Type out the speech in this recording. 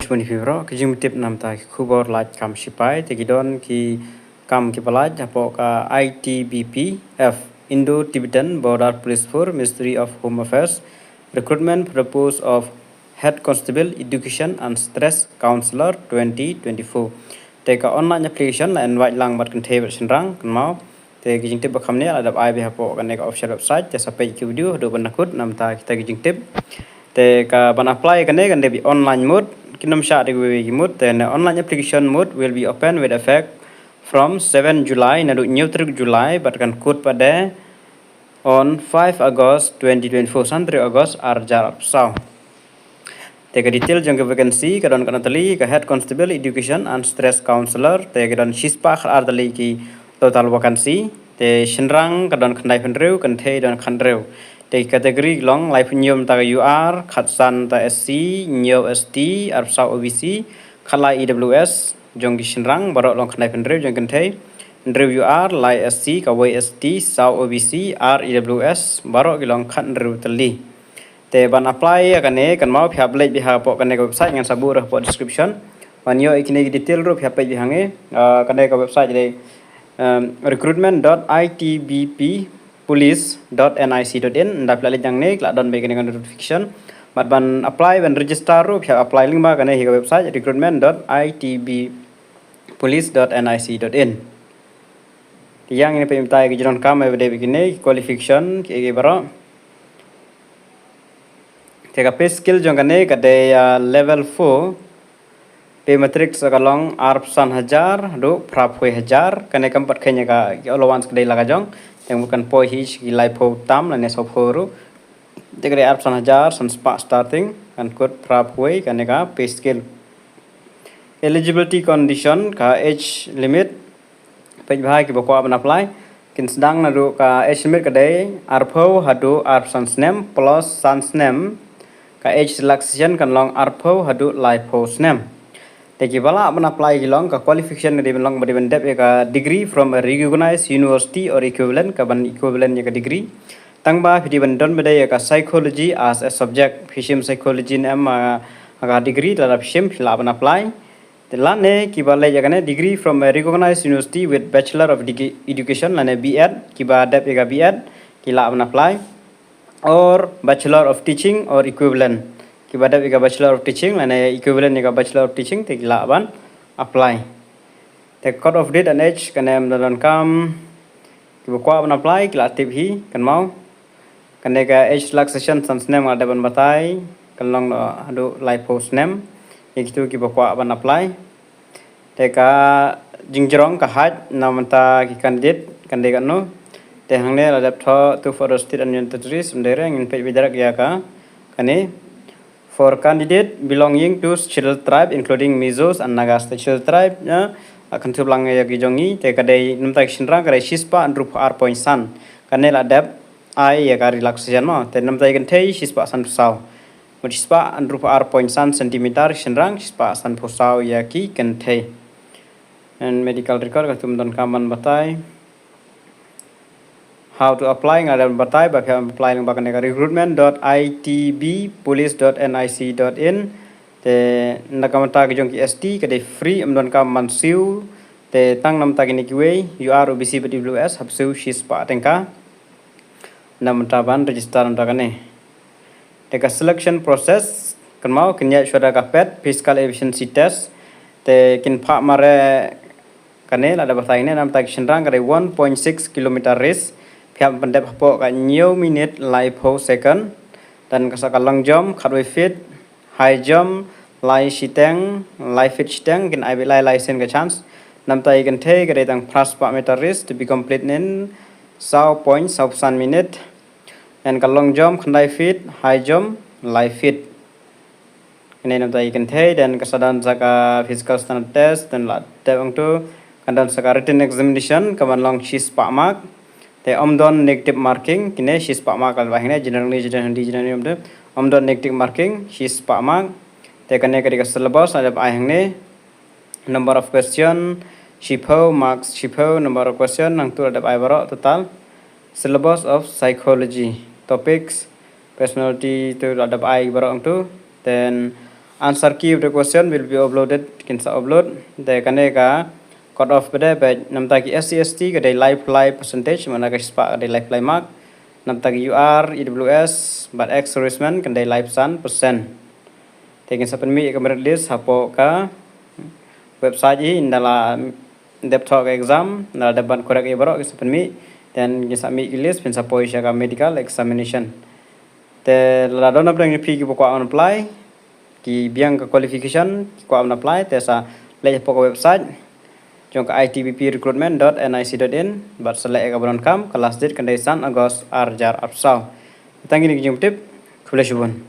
2024 kijing tip nam ta khubor Laitkam Shipai tegidon ki kam ki palaj hapoh ka Itbpf Indo-Tibetan Border Police Force Ministry of Home Affairs recruitment purpose of Head Constable Education and Stress Counselor 2024 te ka online application la invite lang mat kan the version rang kan mau te kijing tip bakam ne adap ai be hapoh kan ka official website te sampai ki video do banakut nam ta kita kijing tip te ka ban apply kan be online mode kinam sha de we mode then online application mode will be open with effect from 7 July na new July but kan kut pada on 5 August 2024 3 August arjar sau te ka detail jang vacancy kadon kan tali ka head constable education and stress counselor te kadon shispa ar tali ki total vacancy te shinrang kadon khnai phenreu kan the don khanreu te category long life nyom ta UR khatsan ta SC nyo ST ar sau OBC khala EWS jong ki shinrang barok long khnai phenreu jong kan the Ndreu UR lai SC ka ST sau OBC R EWS barok ki long khanreu tali te ban apply akane kan mau phap lek biha po kane ka website ngan sabur po description wanyo ikine detail ro phap bi hange kane ka website de recruitment.itbppolice.nic.in ndap la jang ne kla don be kane notification mat ban apply ban register ro phap apply link ba kane hi ka website recruitment.itbpolice.nic.in yang ini pemtai ki jon kam e de begini qualification ki baro Teka pay skill jong kane kade level 4 pay matrix sakalong arpsan hajar do prapwe hajar kane kampat khenya ka allowance kade laga jong yang bukan poi hich ki laipo tam la ne sophoru tekade arpsan hajar san starting kan kod prapwe kane ka pay skill eligibility condition ka age limit pej bhai ki bakwa ban apply kin sedang na do ka age limit kade arpho hadu arpsan name plus sans name ka age relaxation kan long arpho hadu laipo snem teki bala ban apply long ka qualification de long bade dep ka degree from a recognized university or equivalent ka ban equivalent ka degree tangba phidi ban don bade ka psychology as a subject phishim psychology nam ka degree la phishim la ban apply the lane ki bala jagane degree from a recognized university with bachelor of education lane B.Ed ki ba dep ka B.Ed ki la ban apply or bachelor of teaching or equivalent ki bada ka bachelor of teaching lane equivalent ka bachelor of teaching te la ban apply the cut of date and age kan am dan kam ki bakwa ban apply ki la tip hi kan mau kan ka age relaxation sans name ada ban batai kan long adu life post name itu ki bakwa ban apply te ka jingjrong ka hat namanta ki candidate kan de kan no te hangne ladap tho to for state and union territories ndere ngin pe bidarak ya ka kane for candidate belonging to scheduled tribe including Mizos and Naga scheduled tribe akan tublang ya ki jongi te kadai numta shinra kadai shispa andrup r point san kane ladap ai ya ka relaxation mo te numta kan thei shispa san sau mut shispa andrup r point san centimeter shinrang shispa san phusau ya ki kan thei and medical record ka tum don kaman batai how to apply ngada batai ba apply ng bakane ka recruitment.itbpolice.nic.in te nakamata ki jong ki ST ka de free amdon kam mansiu te tang nam ta ki we UR OBC BWS hapsu shispa tengka namta ban register nam ta kane te ka selection process kan mau kenya shoda ka pet physical efficiency test te kin pha mare kane la da batai ne nam ta ki shinrang ka de 1.6 km race pham pandep hapoh ka nhiều minute live per second dan kasaka long jump khatway fit high jump lai siteng lai fit siteng kin ai lai license ka chance nam tai kan the ka tang plus per meter race to be complete in 0.9 minute and ka long jump khandai fit high jump lai fit ini nam tai kan the dan kasadan saka physical standard test dan la tewang tu kandan saka written examination kaman long chis pa mark te omdon negative marking kine shis pa mark al bahine generally general omdon negative marking shis pa mark te kane ka syllabus ada ahangne number of question shipo marks shipo number of question nang tu ada baro total syllabus of psychology topics personality tu ada baro tu then Answer key of the question will be uploaded. Kinsa upload. De kane ka cut off bede be nam tagi SCST ke de live percentage mana ka spa de live mark. Nam tagi UR EWS but X serviceman kan de live san percent. Tekin sapen mi ka list hapoh ka website ini indala depth talk exam na deban korek e barok sapen mi dan gisa mi list pin sapoh isya ka medical examination. Te la dona brang pi ki pokok on apply ki biang ka qualification ko on apply te sa le pokok website jong ka itbprecruitment.nic.in but select ka bron kam kelas dit kan desan Agos arjar apsau. Tangi ni jom tip khulasubun.